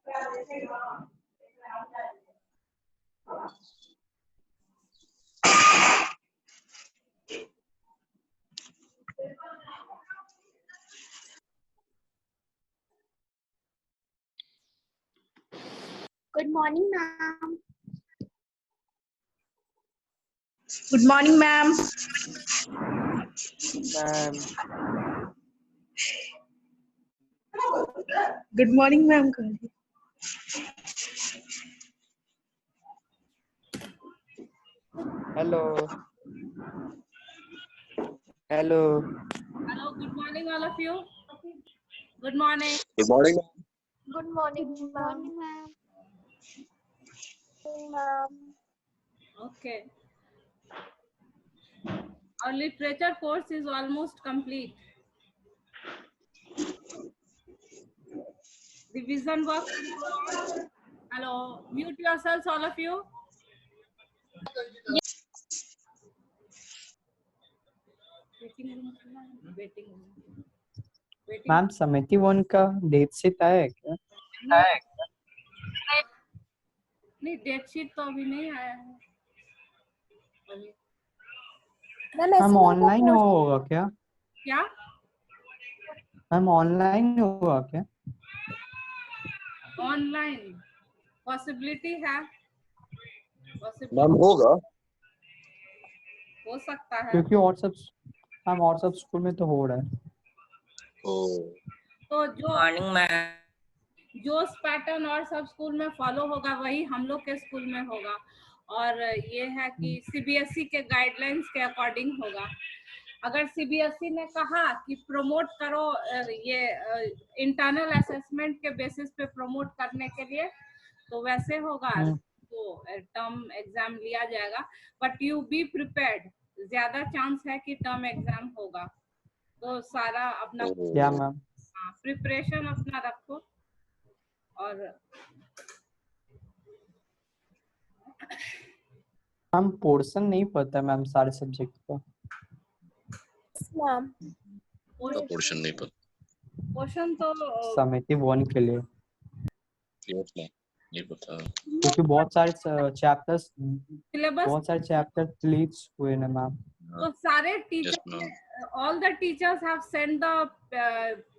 Good morning, ma'am. Good morning, ma'am. Ma'am, Good morning, ma'am. hello. Hello. Hello, good morning, all of you. Good morning. Good morning. Good morning, ma'am. Okay. Our literature course is almost complete. Revision work. Hello, mute yourselves, all of you. Waiting room. Waiting room. Waiting. Ma'am समिति 1 का date sheet आया है क्या? नहीं, date sheet तो अभी नहीं आया है अभी। मैम ऑनलाइन होगा क्या? क्या? मैम ऑनलाइन होगा क्या? ऑनलाइन पॉसिबिलिटी है, मैम होगा हो सकता है। क्योंकि व्हाट्सएप स्कूल में तो हो रहा है। तो जो पैटर्न और सब स्कूल में फॉलो होगा वही हम लोग के स्कूल में होगा, और ये है कि सीबीएसई के गाइडलाइंस के अकॉर्डिंग होगा। अगर सीबीएसई ने कहा कि प्रमोट करो ये इंटरनल असेसमेंट के बेसिस पे प्रमोट करने के लिए, तो वैसे होगा, तो टर्म एग्जाम लिया जाएगा। बट यू बी प्रिपेयर्ड, ज्यादा चांस है कि टर्म एग्जाम होगा, तो सारा अपना या मैम प्रिपरेशन अपना रखो। और मैम पोर्शन नहीं पता मैम सारे सब्जेक्ट का। पोर्शन नहीं पता, क्वेश्चन तो समिति 1 के लिए नहीं पता, क्योंकि बहुत सारे चैप्टर्स सिलेबस डिलीट हुए ना मैम। तो सारे teacher, all the teachers have sent the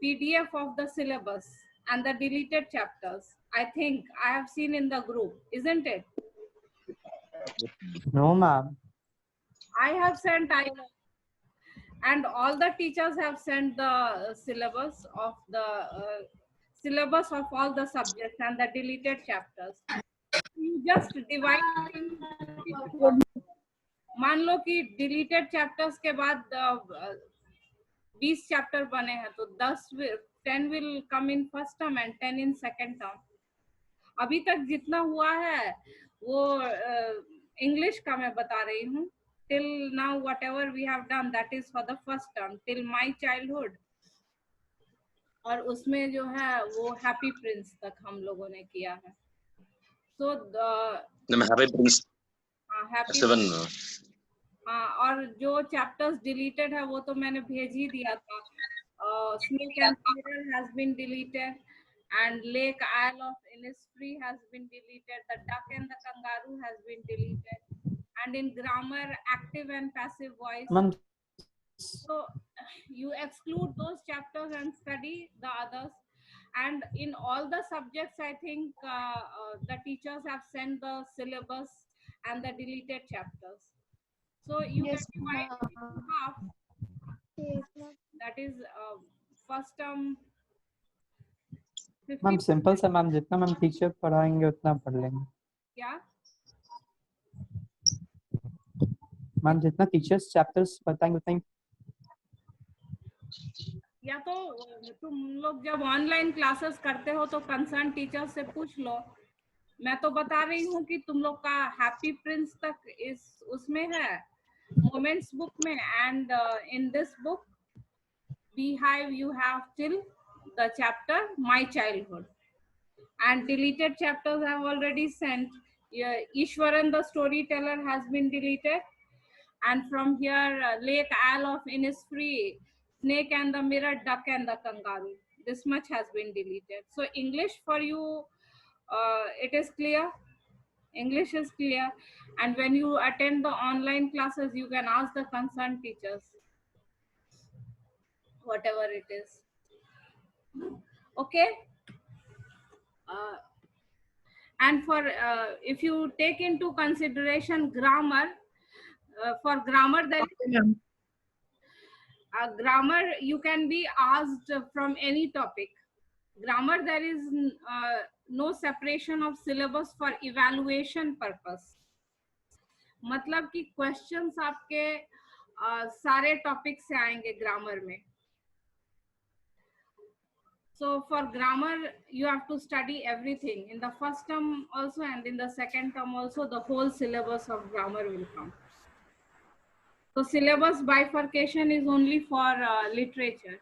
PDF of the syllabus and the deleted chapters. I think I have seen in the group, isn't it? No ma'am. I have sent, and all the teachers have sent the syllabus of all the subjects and the deleted chapters. You just divide it in, मान लो कि deleted chapters के बाद 20 chapter बने हैं, तो 10 will come in first term and 10 in second term. अभी तक जितना हुआ है वो इंग्लिश का मैं बता रही हूँ। Till now whatever we have done that is for the first term till my childhood, और उसमें जो है वो हैप्पी प्रिंस तक हम लोगों ने किया है। सो हैप्पी प्रिंस हाँ, और जो चैप्टर्स डिलीटेड है वो तो मैंने भेज ही दिया था। Snake and mirror has been deleted and Lake Isle of Innisfree has been deleted. The Duck and the Kangaroo has been deleted. And in grammar, active and passive voice. Ma'am. So you exclude those chapters and study the others. And in all the subjects, I think the teachers have sent the syllabus and the deleted chapters. So you can divide it in half. That is first term. Ma'am simple सा ma'am, जितना ma'am teacher पढ़ाएंगे उतना पढ़ लेंगे। क्या ma'am, जितना teachers chapters बताएंगे उतना ही। या तो तुम लोग जब ऑनलाइन क्लासेस करते हो तो कंसर्न टीचर से पूछ लो। मैं तो बता रही हूँ कि तुम लोग का हैप्पी प्रिंस तक इस उसमें है, मोमेंट्स बुक में, and in this book Beehive you have till the chapter My Childhood, and deleted chapters I have already sent. Ishwaran the storyteller has been deleted, and from here Lake Isle of Innisfree, Snake and the Mirror, Duck and the Kangaroo, this much has been deleted. So English for you it is clear. English is clear. And when you attend the online classes, you can ask the concerned teachers, whatever it is. Okay. And for if you take into consideration grammar, for grammar there Okay, ma'am. grammar you can be asked from any topic. Grammar there is no separation of syllabus for evaluation purpose. मतलब कि questions आपके सारे topic से आएंगे grammar में. So for grammar, you have to study everything. In the first term also and in the second term also, the whole syllabus of grammar will come. So syllabus bifurcation is only for literature.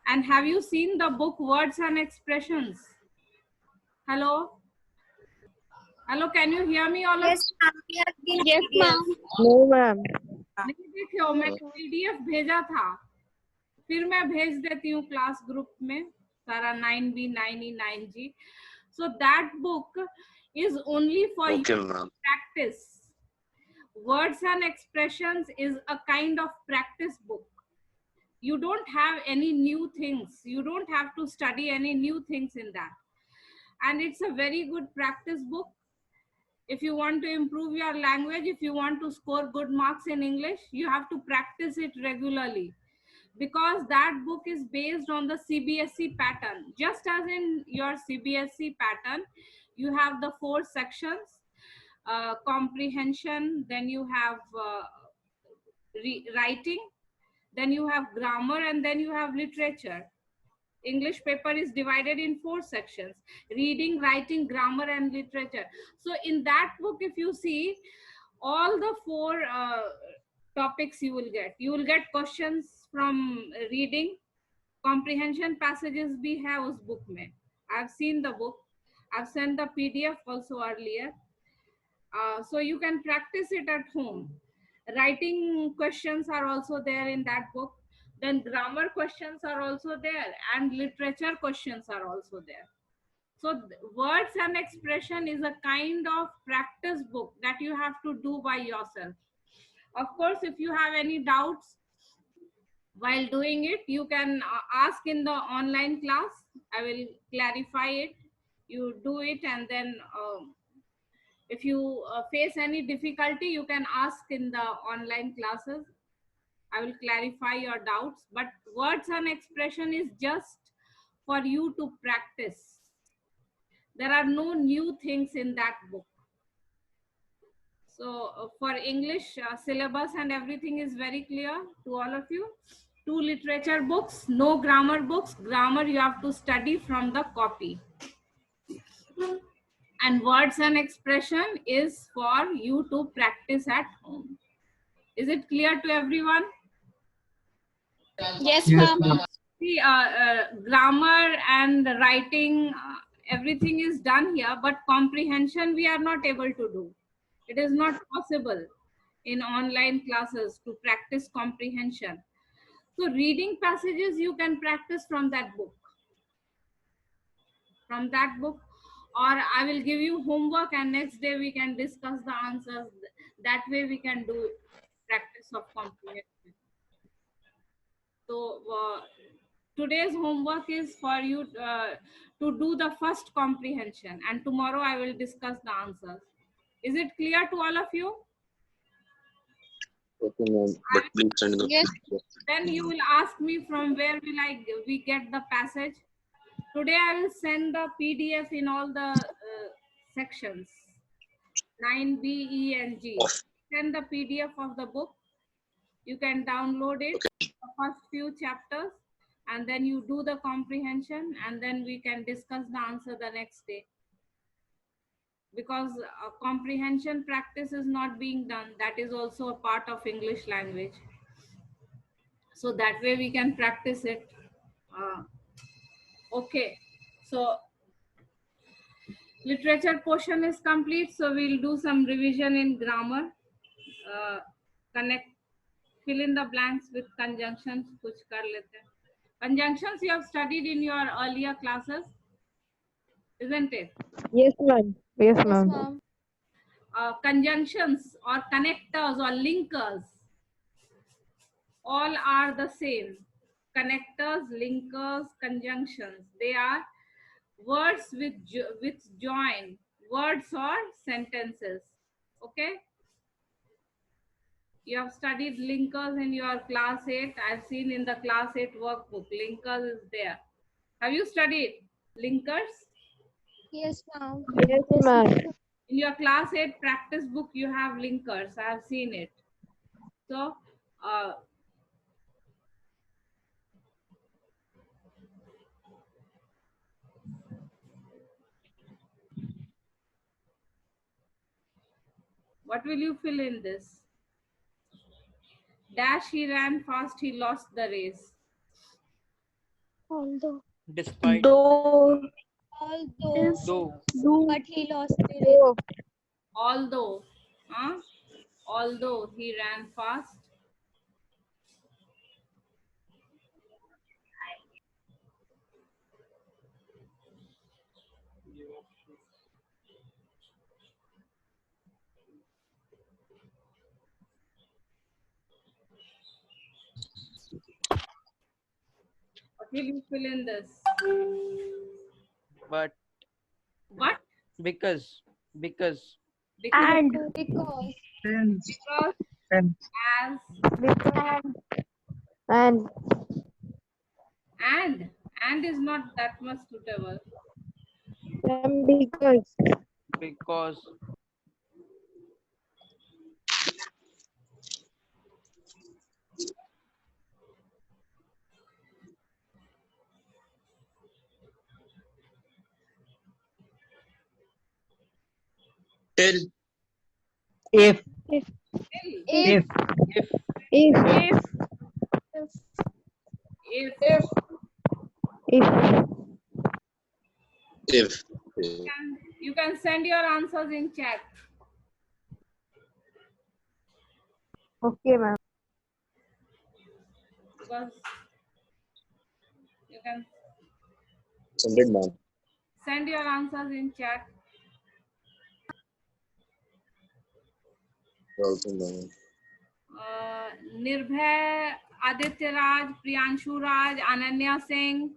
And have you seen the book Words and Expressions? Hello? Hello, can you hear me all? Yes, ma'am. Yes, ma'am. No, ma'am. नहीं देखो, मैं PDF भेजा था, फिर मैं भेज देती हूँ क्लास ग्रुप में सारा 9B, 9E, 9G. So that book is only for you Okay, to ma'am. practice. Words and Expressions is a kind of practice book. You don't have any new things. You don't have to study any new things in that. And it's a very good practice book. If you want to improve your language, if you want to score good marks in English, you have to practice it regularly. Because that book is based on the CBSE pattern. Just as in your CBSE pattern, you have the 4 sections, comprehension, then you have writing, then you have grammar, and then you have literature. English paper is divided in 4 sections: reading, writing, grammar, and literature. So in that book, if you see all the 4 topics you will get questions from reading, comprehension passages bhi hai us book mein. I've seen the book. I've sent the PDF also earlier. So you can practice it at home. Writing questions are also there in that book. Then grammar questions are also there, and literature questions are also there. So Words and Expression is a kind of practice book that you have to do by yourself. Of course, if you have any doubts while doing it, you can ask in the online class. I will clarify it. You do it, and then if you face any difficulty, you can ask in the online classes. I will clarify your doubts. But Words and Expression is just for you to practice. There are no new things in that book. So for English syllabus and everything is very clear to all of you. 2 literature books, no grammar books. Grammar you have to study from the copy. And Words and Expression is for you to practice at home. Is it clear to everyone? Yes, Yes, ma'am. ma'am. See, grammar and writing, everything is done here, but comprehension we are not able to do. It is not possible in online classes to practice comprehension. So reading passages you can practice from that book. From that book, or I will give you homework and next day we can discuss the answers. That way we can do practice of comprehension. So today's homework is for you to do the first comprehension, and tomorrow I will discuss the answers. Is it clear to all of you? Okay, ma'am. But please send the Yes. Then you will ask me from where will we get the passage. Today I will send the PDF in all the sections, 9B, E, and G. Send the PDF of the book. You can download it, the first few chapters, and then you do the comprehension, and then we can discuss the answer the next day. Because comprehension practice is not being done. That is also a part of English language. So that way we can practice it. Okay. So literature portion is complete. So we'll do some revision in grammar. Fill in the blanks with conjunctions. Kuch kar lete hain. Conjunctions you have studied in your earlier classes. isn't it? Yes, ma'am. Yes, Yes, ma'am. ma'am. Conjunctions or connectors or linkers, all are the same. Connectors, linkers, conjunctions, they are words which join words or sentences. Okay, you have studied linkers in your class 8. I've seen in the class 8 workbook linkers is there. Have you studied linkers? Yes, ma'am. Yes, ma'am. In your class 8 practice book you have linkers. I have seen it. So what will you fill in this? Dash, he ran fast, he lost the race. Although, Despite. Though. Though. but he lost the race. Although, although he ran fast. What will you fill in this? But What? because Because And. Because as And. and is not that much suitable. Ma'am, because. Till. If. Till. if If. If. You can send your answers in chat. Okay, ma'am. Because you can Send it, ma'am. send your answers in chat. Also, ma'am. Nirbhay, Aditya Raj, Priyanshu Raj, Ananya Singh,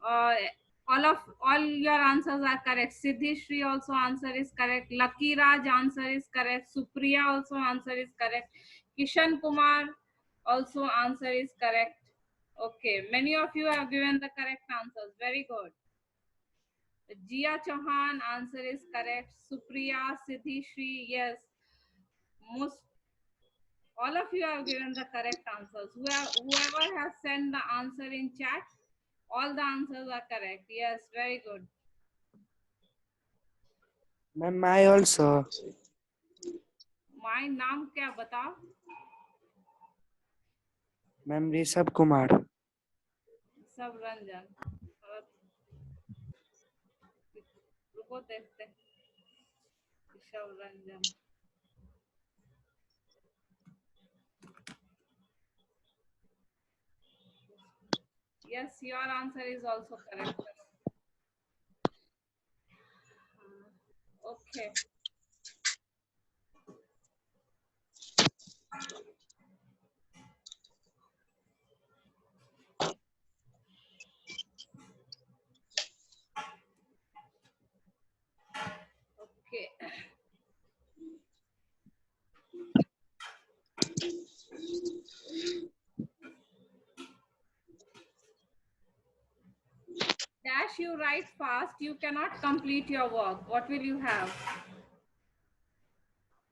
all your answers are correct. Siddhi Shri also answer is correct. Lucky Raj answer is correct. Supriya also answer is correct. Kishan Kumar also answer is correct. Okay, many of you have given the correct answers. Very good. Jia Chauhan answer is correct. Supriya, Siddhi Shri, yes. All of you have given the correct answers. Whoever has sent the answer in chat, all the answers are correct. Yes, very good. Ma'am, I also. My नाम क्या बताओ? Ma'am, Rishabh Kumar. सब रंजन. रुको देखते. सब Ranjan. Yes, your answer is also correct. Okay. Okay. Dash, you write fast, you cannot complete your work. What will you have?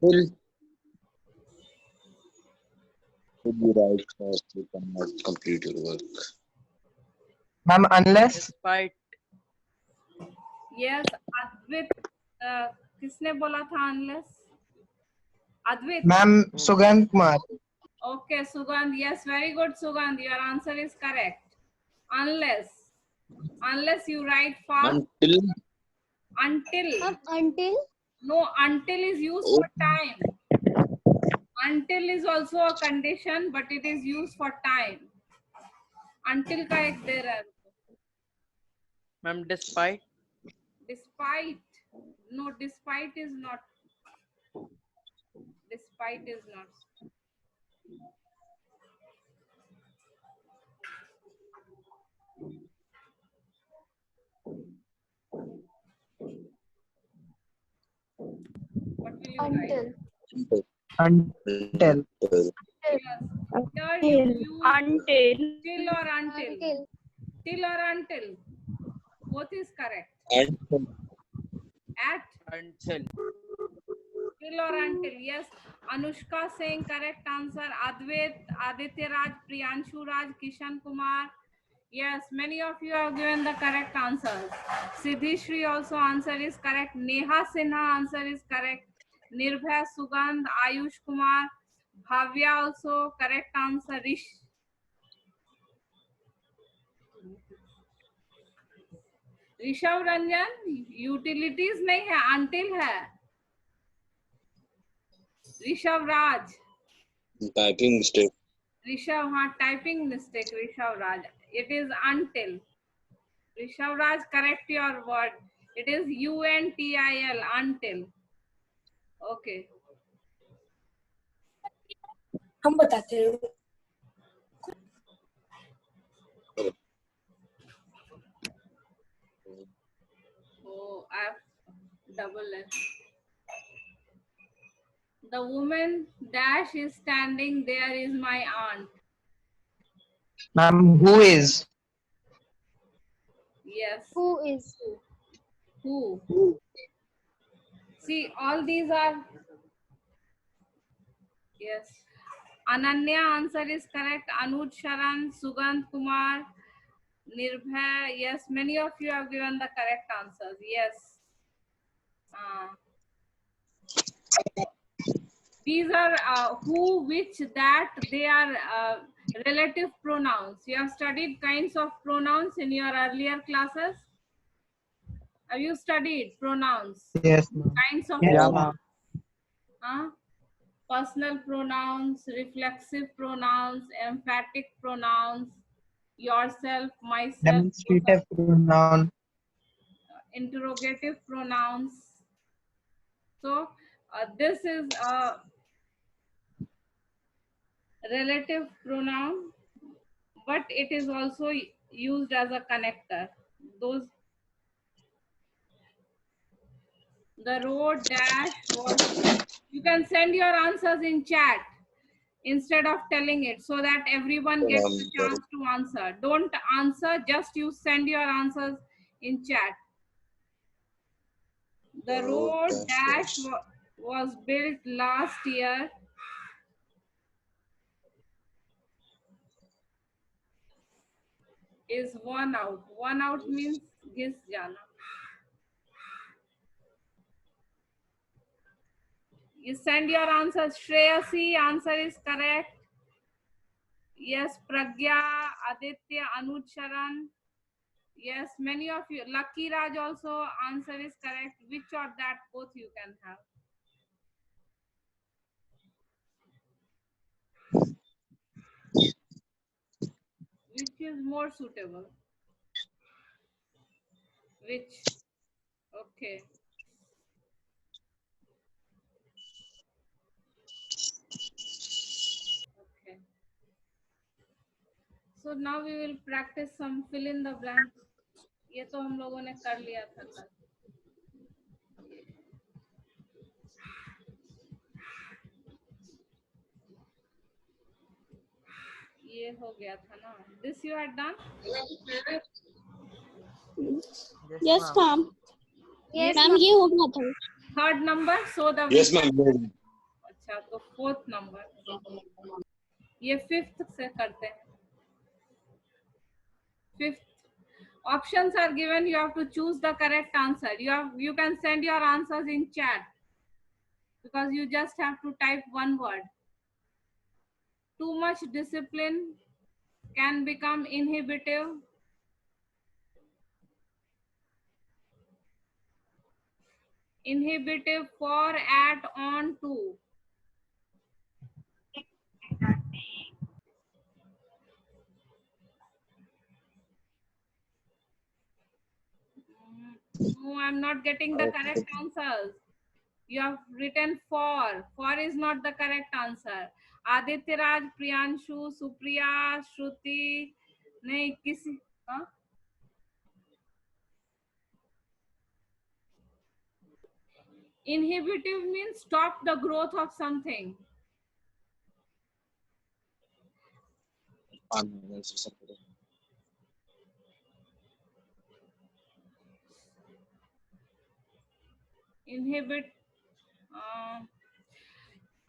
Till. If you write fast, you cannot complete your work. Ma'am, unless. Despite. Yes, Advait. किसने बोला था unless? Advait. Ma'am, Sugandh Kumar. Okay, Sugandh. Yes, very good, Sugandh. Your answer is correct. Unless you write fast. Until. until No, until is used for time. Until is also a condition, but it is used for time. Until का एक दे रहा है. Ma'am, despite. Despite. No, despite is not. Despite is not. What will you write? Until. Until. Yes. Here you use Until. till or until. Until. Till or until. Both is correct. Until. At. Till or until. Yes. Anushka saying correct answer. Advait, Aditya Raj, Priyanshu Raj, Kishan Kumar. Yes, many of you have given the correct answers. Siddhishri also answer is correct. Neha Sinha answer is correct. Nirbhay Sugandh, Ayush Kumar, Bhavya also correct answer. Rishabh Ranjan utilities नहीं है until है. ऋषभ राज Typing mistake. Rishabh हाँ typing mistake Rishabh Raj it is until. Rishabh Raj correct your word it is UNTIL until. Okay हम बताते हैं. Oh, I've double it. The woman dash is standing there is my aunt. Ma'am, who is? Yes. Who is? Who? See, all these are. Yes. Ananya answer is correct. Anuj Sharan, Sugandh Kumar, Nirbhay. Yes, many of you have given the correct answers. Yes. These are who, which, that. They are relative pronouns. You have studied kinds of pronouns in your earlier classes. Have you studied pronouns? Yes, ma'am. Kinds of Yeah, pronouns. ma'am. Personal pronouns, reflexive pronouns, emphatic pronouns, yourself, myself, Demonstrative pronoun. interrogative pronouns. So this is a relative pronoun, but it is also used as a connector. Those the road dash was. You can send your answers in chat instead of telling it so that everyone gets a chance to answer. Don't answer, just you send your answers in chat. The road dash was built last year. Is one out. One out means gis jana. You send your answers. Shreyasi, answer is correct. Yes, Pragya, Aditya, Anuj Sharan. Yes, many of you. Lucky Raj also answer is correct. Which or that both you can have. Which is more suitable? Which? Okay. Okay. So now we will practice some fill in the blank. ये तो हम लोगों ने कर लिया था कल. ये हो गया था ना. This you had done? Yes, ma'am. Yes, Ma'am, ये हो गया था. Third number. So the Yes, ma'am. अच्छा तो fourth number. ये fifth से करते हैं. Fifth. Options are given. You have to choose the correct answer. You can send your answers in chat because you just have to type one word. Too much discipline can become inhibitive. Inhibitive for, at, on, to. No, I'm not getting the correct answers. You have written for. For is not the correct answer. Aditya Raj, Priyanshu, Supriya, Shruti. नहीं किसी हाँ? Inhibitive means stop the growth of something. Inhibit.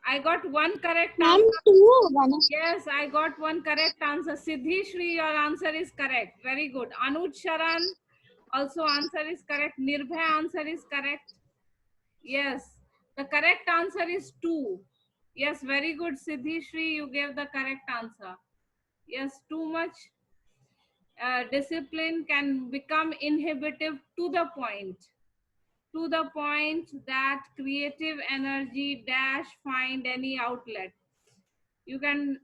I got one correct Ma'am, answer. two. One. Yes, I got one correct answer. Siddhi Shri, your answer is correct. Very good. Anuj Sharan, also answer is correct. Nirbhay answer is correct. Yes, the correct answer is 2. Yes, very good. Siddhi Shri, you gave the correct answer. Yes, too much discipline can become inhibitive to the point that creative energy dash find any outlet. You can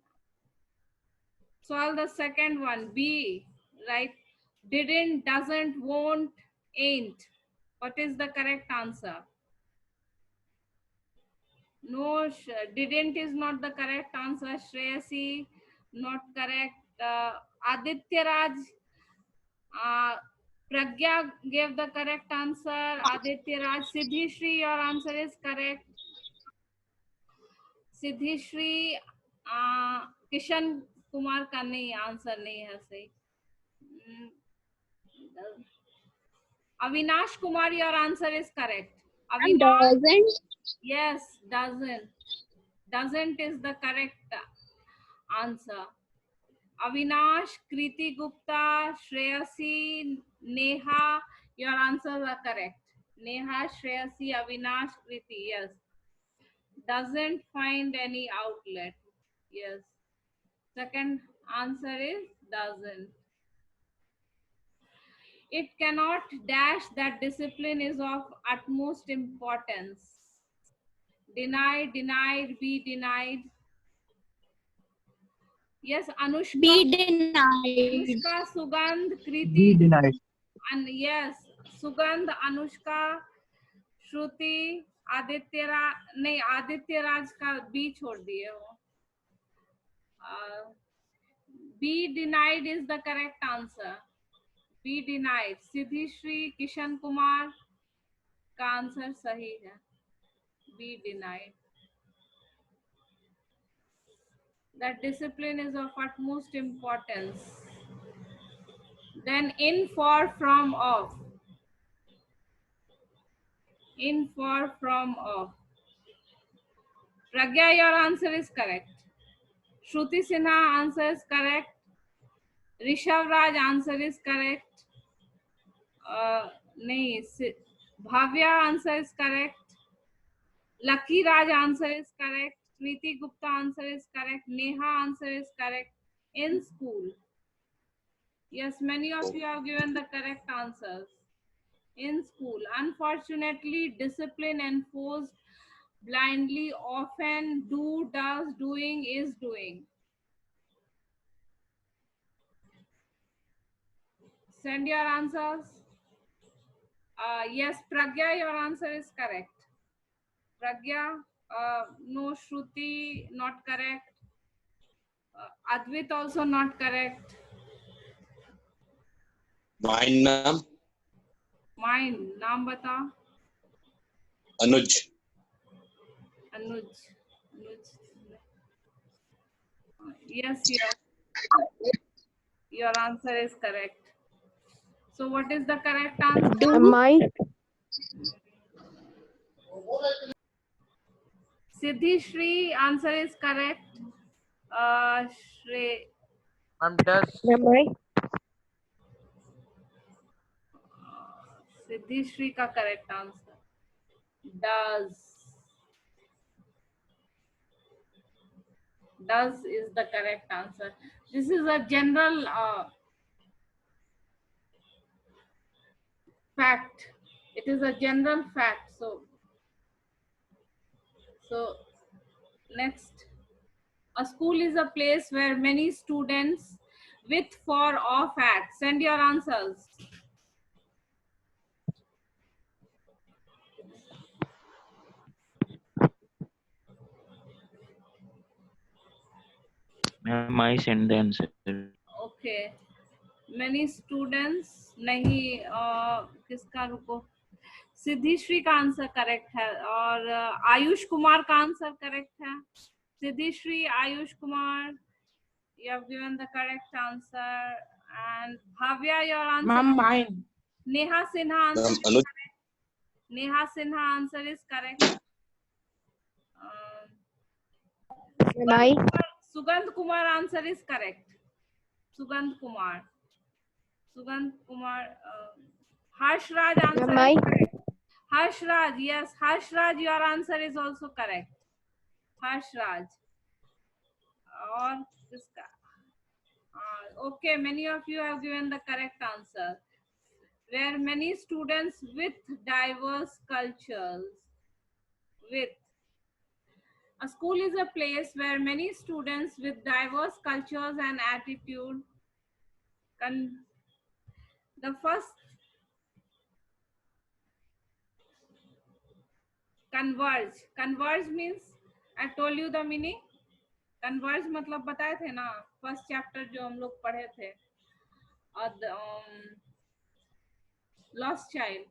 solve the second one, B, right? Didn't, doesn't, won't, ain't. What is the correct answer? No, didn't is not the correct answer. Shreyasi, not correct. Aditya Raj, Pragya gave the correct answer. Aditya Raj, Siddhi Shri, your answer is correct. Siddhi Shri, Kishan Kumar का नहीं answer नहीं है सही. Avinash Kumar, your answer is correct. And Avinash, doesn't. yes, doesn't. Doesn't is the correct answer. Avinash, Kriti Gupta, Shreyasi, Neha, your answers are correct. Neha, Shreyasi, Avinash, Kriti, yes. Doesn't find any outlet. Yes. Second answer is doesn't. It cannot dash that discipline is of utmost importance. Denied, denied, be denied. Yes, Anushka. Be denied. Anushka, Sugandh, Be Kriti. denied. And yes, Sugandh, Anushka, Shruti, Aditya Raj, नहीं आदित्य राज का B छोड़ दिए हो. Be denied is the correct answer. Be denied. Siddhi Shri, Kishan Kumar का answer सही है. Be denied. That discipline is of utmost importance. Then in, for, from, of. In, for, from, of. Pragya, your answer is correct. Shruti Sinha, answer is correct. Rishabh Raj, answer is correct. नहीं, Bhavya, answer is correct. Lucky Raj, answer is correct. Kriti Gupta, answer is correct. Neha, answer is correct. In school. Yes, many of you have given the correct answers. In school. Unfortunately, discipline enforced blindly often do, does, doing, is doing. Send your answers. Yes, Pragya, your answer is correct. Pragya, no. Shruti, not correct. Advait also not correct. Mine naam Mine, naam bata. Anuj. Anuj. Yes, your answer is correct. So what is the correct answer? Am I? Siddhi Shri, answer is correct. Shri, Am I? Siddhi Shri ka correct answer. Does. Does is the correct answer. This is a general fact. It is a general fact. So next. A school is a place where many students with, for, of, at. Send your answers. my sentence. Okay. Many students नहीं किसका रुको सिद्धिश्री का answer correct है और आयुष कुमार का answer correct है. सिद्धिश्री, Ayush Kumar, you have given the correct answer. And Bhavya, your answer. Ma'am, mine. Neha Sinha answer is Anuj. correct. Neha Sinha answer is correct. I? Sugandh Kumar answer is correct. Sugandh Kumar. Sugandh Kumar. Harsh Raj answer Am I? is correct. Harsh Raj, yes. Harsh Raj, your answer is also correct. Harsh Raj. Or kiska? Okay, many of you have given the correct answer. Where many students with diverse cultures. With. A school is a place where many students with diverse cultures and attitude the first converge. Converge means I told you the meaning. Converge मतलब बताए थे ना first chapter जो हम लोग पढ़े थे और lost child.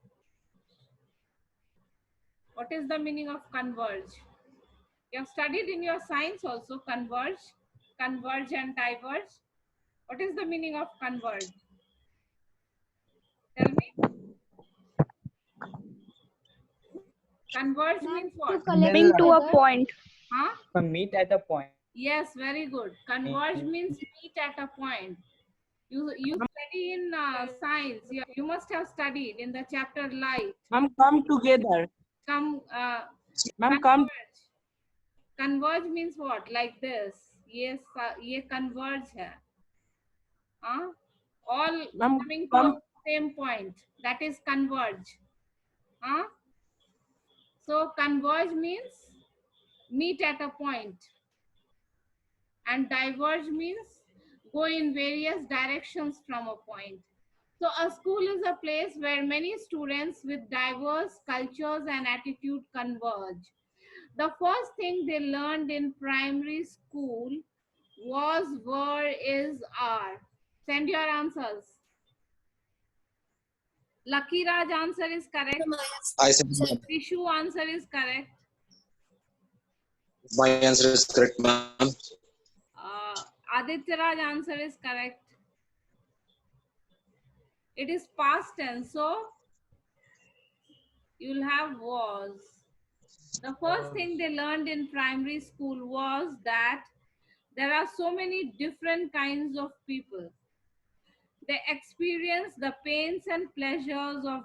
What is the meaning of converge? You have studied in your science also converge, converge and diverge. What is the meaning of converge? Tell me. Converge means what? Coming to a point. Huh? Meet at a point. Yes, very good. Converge means meet at a point. You study in science. You must have studied in the chapter light. Ma'am, come together. Come. Ma'am, come. Converge means what? Like this. Yes, ये converge है. All Ma'am, coming to come. the same point. That is converge. So converge means meet at a point. And diverge means go in various directions from a point. So a school is a place where many students with diverse cultures and attitude converge. The first thing they learned in primary school was, were, is, are. Send your answers. Lucky Raj answer is correct. I said Rishu answer is correct. my answer is correct, ma'am. Aditya Raj answer is correct. It is past tense, so you'll have was. The first thing they learned in primary school was that there are so many different kinds of people. They experience the pains and pleasures of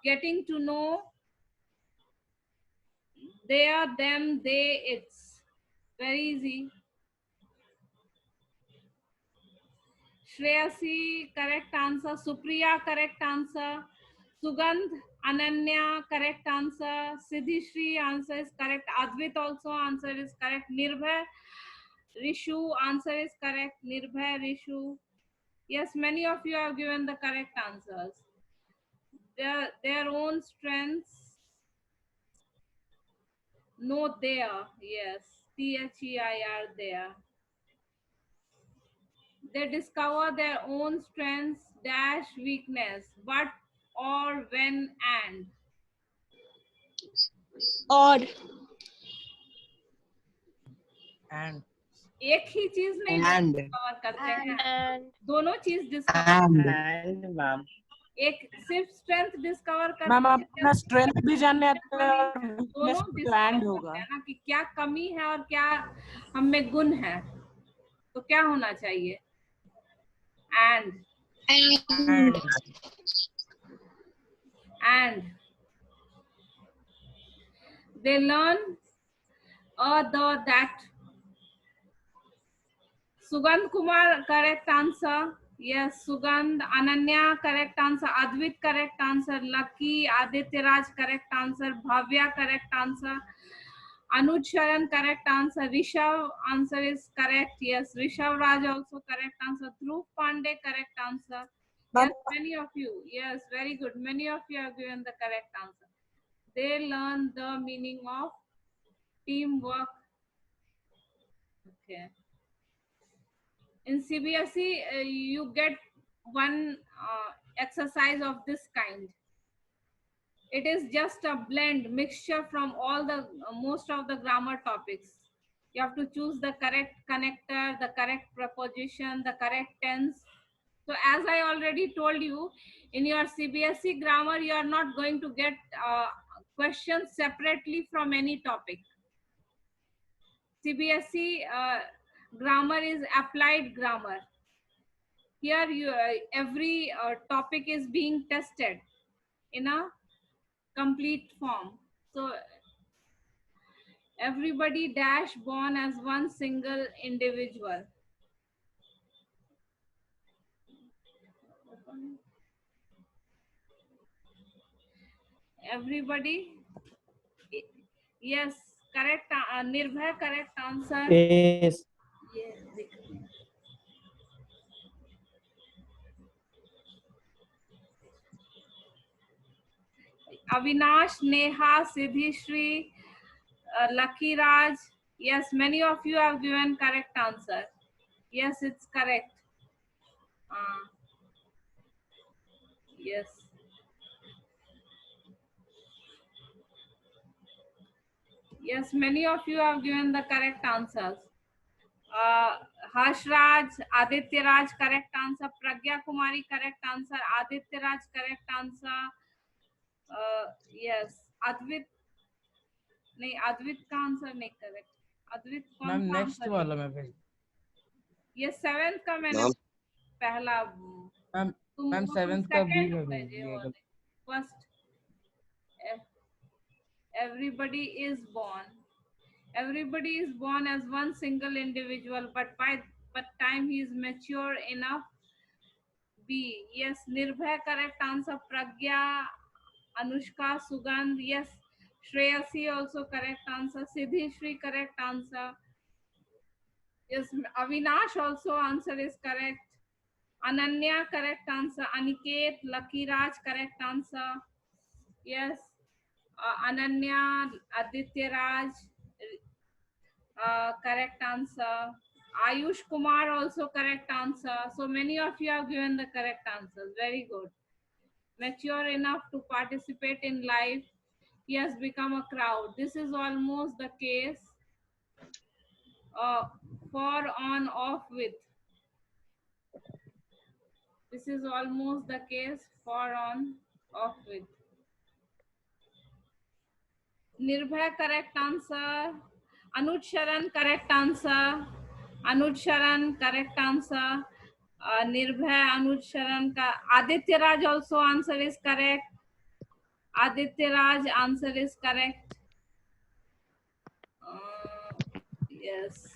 getting to know they are them, they, it's. Very easy. Shreyasi, correct answer. Supriya, correct answer. Sugandh, Ananya, correct answer. Siddhishri, answer is correct. Advit also, answer is correct. Nirbhay, Rishu, answer is correct. Nirbhay, Rishu. Yes, many of you have given the correct answers. Their own strengths. No, there. Yes. THEIR, there. They discover their own strengths dash weakness, but, or, when, and. Or. And. एक ही चीज नहीं And. Discover करते हैं, And. दोनों चीज discover. And. ma'am. एक सिर्फ strength discover करते मैम हैं, अपना स्ट्रेंथ भी जानने आते हैं और दोनों weakness भी डिस्कवर and करते होगा. हैं ना कि क्या कमी है और क्या हम में गुण है, तो क्या होना चाहिए. And they learn the that. Sugandh Kumar, correct answer. Yes, Sugandh. Ananya, correct answer. Advit, correct answer. Lucky, Aditya Raj, correct answer. Bhavya, correct answer. Anuj Sharan, correct answer. Rishav, answer is correct. Yes, Rishav Raj also correct answer. Dhruv Pandey, correct answer. Yes, many of you. Yes, very good. Many of you have given the correct answer. They learn the meaning of teamwork. Okay. In CBSE, you get one exercise of this kind. It is just a blend, mixture from all the most of the grammar topics. You have to choose the correct connector, the correct preposition, the correct tense. So as I already told you, in your CBSE grammar, you are not going to get questions separately from any topic. CBSE grammar is applied grammar. Here every topic is being tested in a complete form. So everybody dash born as one single individual. Everybody, yes, correct. Nirbhay, correct answer. Yes. Yes. Avinash, Neha, Siddhi Shri, Lucky Raj. Yes, many of you have given correct answer. Yes, it's correct. Yes. Yes, many of you have given the correct answers. Harsh Raj, Aditya Raj, correct answer. Pragya Kumari, correct answer. Aditya Raj, correct answer. Yes. Advit, नहीं अद्वित का answer नहीं correct. अद्वित कौन ma'am सा next answer वाला मैं भेज. ये 7th का मैंने मैम पहला. मैम मैम तुम 7th का बी सेकंड में भेज भेजे दिया. हो. First. Everybody is born. Everybody is born as one single individual, but by time he is mature enough. B. Yes, Nirbhay, correct answer. Pragya, Anushka, Sugandh, yes. Shreyasi also correct answer. Siddhi Shri, correct answer. Yes, Avinash also answer is correct. Ananya, correct answer. Aniket, Lucky Raj, correct answer. Yes. Ananya, Aditya Raj, correct answer. Ayush Kumar also correct answer. So many of you have given the correct answers. Very good. Mature enough to participate in life. He has become a crowd. This is almost the case for, on, off with. This is almost the case for, on, off with. Nirbhay, correct answer. Anuj Sharan, correct answer. Anuj Sharan, correct answer. Nirbhay, Anuj Sharan ka. Aditya Raj also answer is correct. Aditya Raj answer is correct. Yes.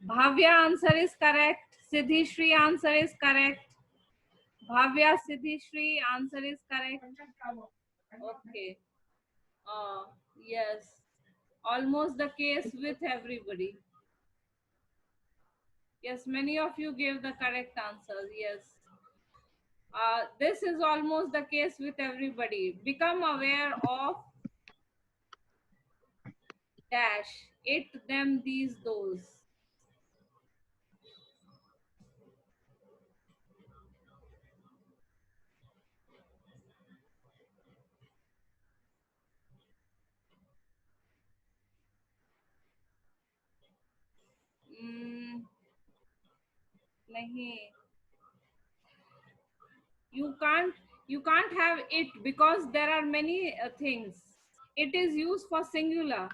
Bhavya answer is correct. Siddhi Shri answer is correct. Bhavya, Siddhi Shri answer is correct. Okay. Yes. Almost the case with everybody. Yes, many of you gave the correct answers. Yes. This is almost the case with everybody. Become aware of dash. It, them, these, those. Nahi. You can't have it because there are many things. It is used for singular.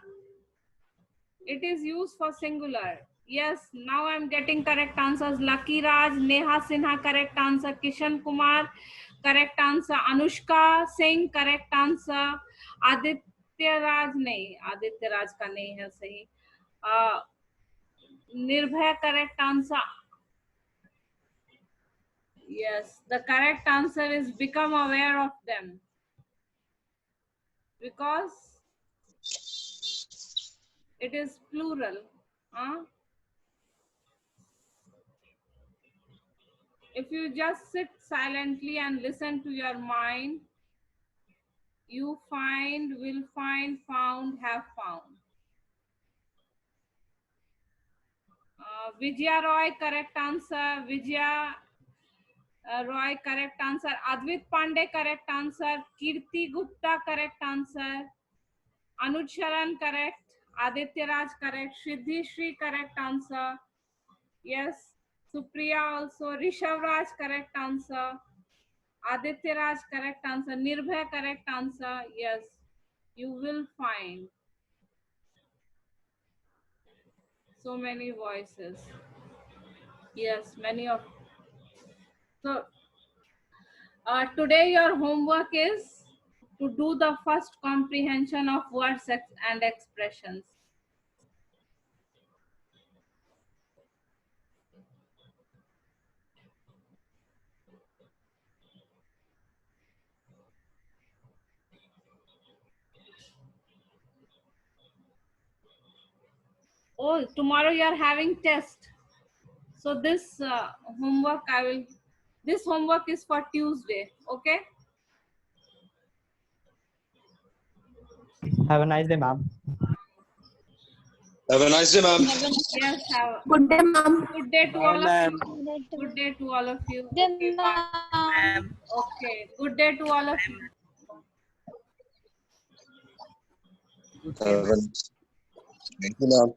It is used for singular. Yes, now I'm getting correct answers. Lucky Raj, Neha Sinha, correct answer. Kishan Kumar, correct answer. Anushka Singh, correct answer. Aditya Raj, nahi. Aditya Raj ka nahi hai sahi. Nirbhay, correct answer. Yes, the correct answer is become aware of them. Because it is plural. If you just sit silently and listen to your mind, you find, will find, found, have found. Vijaya Roy, correct answer. Vijaya Roy, correct answer. Advait Pandey, correct answer. Kirti Gupta, correct answer. Anuj Sharan, correct. Aditya Raj, correct. Siddhi Shri, correct answer. Yes. Supriya also. Rishabh Raj, correct answer. Aditya Raj, correct answer. Nirbhay, correct answer. Yes. You will find so many voices. Yes, many of. So today your homework is to do the first comprehension of words and expressions. Oh, tomorrow you are having test. So this homework this homework is for Tuesday. Okay. Have a nice day, ma'am. Have a nice day, ma'am. Yes. Have Good day, ma'am. good day to Bye, all of ma'am. you. Good day to all of you. Good Okay, bye. ma'am. Okay. Good day to all of you. Have a Thank you, ma'am.